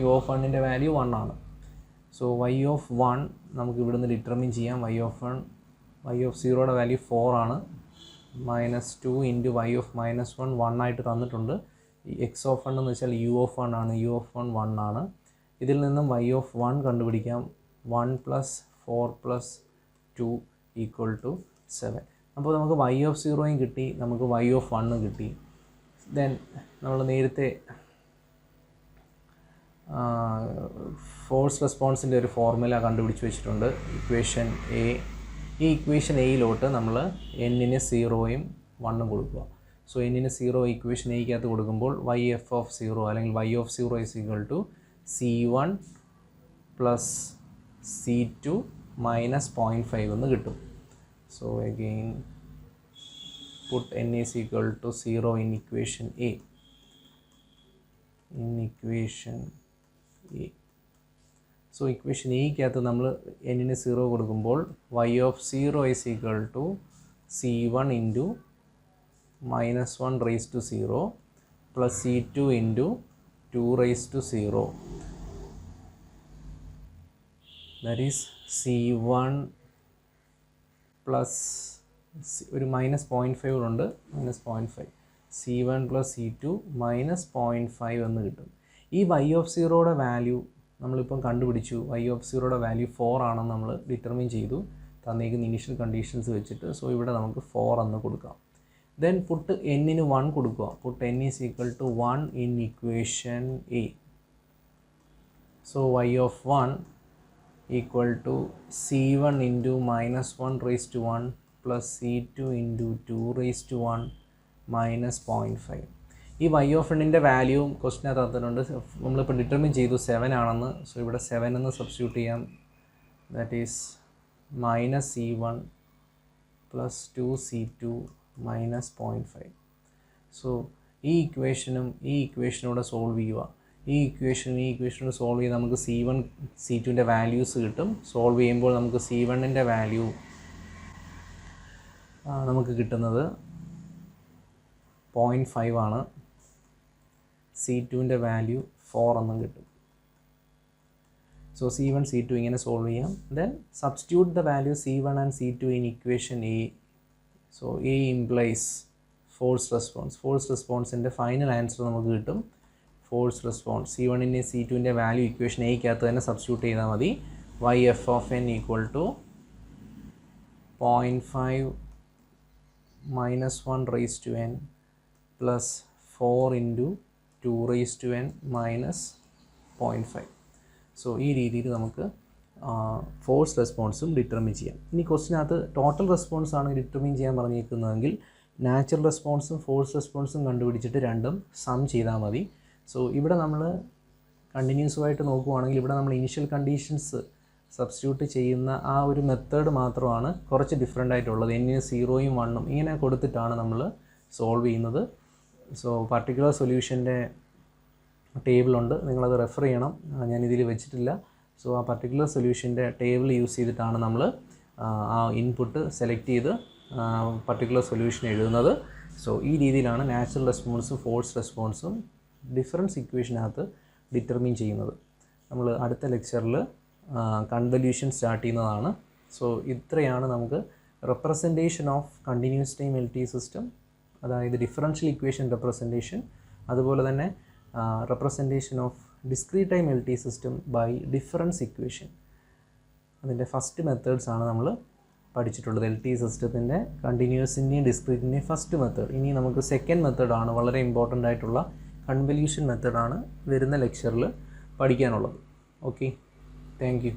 u of 1ൻ്റെ വാല്യൂ 1 ആണ്. സോ y of 1 നമുക്ക് ഇവിടുന്ന് ഡിറ്റർമിൻ ചെയ്യാം. y of 0യുടെ വാല്യൂ 4 ആണ്. -2 ഇൻറ്റു y of -1 1 ആയിട്ട് തന്നിട്ടുണ്ട്. x of 1 എന്ന് വെച്ചാൽ u of 1 ആണ്. u of 1 1 ആണ്. ഇതിൽ നിന്നും y of 1 കണ്ടുപിടിക്കാം. 1 പ്ലസ് 4 പ്ലസ് 2 ഈക്വൽ ടു 7. അപ്പോൾ നമുക്ക് y of 0യും കിട്ടി, നമുക്ക് y of 1 കിട്ടി. ദെൻ നമ്മൾ നേരത്തെ ഫോഴ്സ് റെസ്പോൺസിൻ്റെ ഒരു ഫോർമുല കണ്ടുപിടിച്ച് വെച്ചിട്ടുണ്ട്, ഇക്വേഷൻ എ. ഈ ഇക്വേഷൻ എയിലോട്ട് നമ്മൾ n-ന് 0യും 1ഉം കൊടുക്കുക. സോ n-ന് 0 ഇക്വേഷൻ എയ്ക്കകത്ത് കൊടുക്കുമ്പോൾ y f of 0 അല്ലെങ്കിൽ y of 0 is equal to C1 plus C2 minus 0.5 എന്ന് കിട്ടും. So again put n is equal to 0 in equation A. So equation എയ്ക്കകത്ത് നമ്മൾ n-ന് 0 കൊടുക്കുമ്പോൾ y of 0 is equal to C1 into -1 raised to 0 plus C2 into 2 raised to 0. That is C1 plus ഒരു -0.5 ഉണ്ട്, -0.5 C1 plus C2 -0.5 എന്ന് കിട്ടും. ഈ y of 0യുടെ വാല്യൂ നമ്മളിപ്പം കണ്ടുപിടിച്ചു. y of 0യുടെ വാല്യൂ 4 ആണെന്ന് നമ്മൾ ഡിറ്റർമിൻ ചെയ്തു തന്നേക്കുന്ന ഇനീഷ്യൽ കണ്ടീഷൻസ് വെച്ചിട്ട്. സോ ഇവിടെ നമുക്ക് 4 എന്ന് കൊടുക്കാം. ദെൻ പുട്ട് n-ന് 1 കൊടുക്കുക. Put n is equal to 1 in equation A. So y of 1 equal to C1 into -1 raised to 1 plus C2 into 2 raised to 1 minus 0.5. ഈ y of n-ൻ്റെ വാല്യൂവും ക്വസ്റ്റിനകത്ത് തന്നിട്ടുണ്ട്. നമ്മളിപ്പോൾ ഡിറ്റർമിൻ ചെയ്തു 7 ആണെന്ന്. സോ ഇവിടെ 7 എന്ന് സബ്സ്റ്റിറ്റ്യൂട്ട് ചെയ്യാം. That is -C1 plus 2C2 minus 0.5. So ഈ ഇക്വേഷനൂടെ സോൾവ് ചെയ്യുക. ഈ ഇക്വേഷൻ സോൾവ് ചെയ്ത് നമുക്ക് C1 C2ൻ്റെ വാല്യൂസ് കിട്ടും. സോൾവ് ചെയ്യുമ്പോൾ നമുക്ക് C1ൻ്റെ വാല്യൂ നമുക്ക് കിട്ടുന്നത് 0.5 ആണ്. C2ൻ്റെ വാല്യൂ 4 എന്നും കിട്ടും. സോ C1 C2 ഇങ്ങനെ സോൾവ് ചെയ്യാം. Then substitute the value C1 and C2 in equation A. So A implies force റെസ്പോൺസിൻ്റെ ഫൈനൽ ആൻസർ നമുക്ക് കിട്ടും. ഫോഴ്സ് റെസ്പോൺസ് C1ൻ്റെ C2ൻ്റെ വാല്യൂ ഇക്വേഷൻ Aക്കകത്ത് തന്നെ സബ്സ്റ്റിറ്റ്യൂട്ട് ചെയ്താൽ മതി. YF of n equal to 0.5 minus 1 raised to n plus 4 into 2 raised to n minus 0.5. So ഈ രീതിയിൽ നമുക്ക് ഫോഴ്സ് റെസ്പോൺസും ഡിറ്റർമിൻ ചെയ്യാം. ഇനി ക്വസ്റ്റിനകത്ത് ടോട്ടൽ റെസ്പോൺസ് ആണ് ഡിറ്റർമിൻ ചെയ്യാൻ പറഞ്ഞിരിക്കുന്നതെങ്കിൽ നാച്ചുറൽ റെസ്പോൺസും ഫോഴ്സ് റെസ്പോൺസും കണ്ടുപിടിച്ചിട്ട് രണ്ടും സം ചെയ്താൽ മതി. സോ ഇവിടെ നമ്മൾ കണ്ടിന്യൂസുമായിട്ട് നോക്കുവാണെങ്കിൽ ഇവിടെ നമ്മൾ ഇനിഷ്യൽ കണ്ടീഷൻസ് സബ്സ്റ്റിറ്റ്യൂട്ട് ചെയ്യുന്ന ആ ഒരു മെത്തേഡ് മാത്രമാണ് കുറച്ച് ഡിഫറെൻ്റ് ആയിട്ടുള്ളത്. n 0 1 ഇങ്ങനെ കൊടുത്തിട്ടാണ് നമ്മൾ സോൾവ് ചെയ്യുന്നത്. സോ പർട്ടിക്കുലർ സൊല്യൂഷൻ്റെ ടേബിളുണ്ട്, നിങ്ങളത് റെഫർ ചെയ്യണം. ഞാനിതിൽ വെച്ചിട്ടില്ല. സോ ആ പർട്ടിക്കുലർ സൊല്യൂഷൻ്റെ ടേബിൾ യൂസ് ചെയ്തിട്ടാണ് നമ്മൾ ആ ഇൻപുട്ട് സെലക്ട് ചെയ്ത് പർട്ടിക്കുലർ സൊല്യൂഷൻ എഴുതുന്നത്. സോ ഈ രീതിയിലാണ് നാച്ചുറൽ റെസ്പോൺസും ഫോഴ്സ് റെസ്പോൺസും ഡിഫറൻസ് ഇക്വേഷനകത്ത് ഡിറ്റർമിൻ ചെയ്യുന്നത്. നമ്മൾ അടുത്ത ലെക്ചറിൽ കൺവല്യൂഷൻ സ്റ്റാർട്ട് ചെയ്യുന്നതാണ്. സോ ഇത്രയാണ് നമുക്ക് representation of continuous time LT system, അതായത് ഡിഫറൻഷ്യൽ ഇക്വേഷൻ റെപ്രസെൻറ്റേഷൻ, അതുപോലെ തന്നെ representation of discrete time LT system by difference equation. അതിൻ്റെ ഫസ്റ്റ് മെത്തേഡ്സാണ് നമ്മൾ പഠിച്ചിട്ടുള്ളത്. LT സിസ്റ്റത്തിൻ്റെ കണ്ടിന്യൂസിൻ്റെയും ഡിസ്ക്രീറ്റിൻ്റെയും ഫസ്റ്റ് മെത്തേഡ്. ഇനി നമുക്ക് സെക്കൻഡ് മെത്തേഡാണ് വളരെ ഇമ്പോർട്ടൻ്റ് ആയിട്ടുള്ള കൺവല്യൂഷൻ മെത്തേഡാണ് വരുന്ന ലെക്ചറിൽ പഠിക്കാനുള്ളത്. Okay, thank you.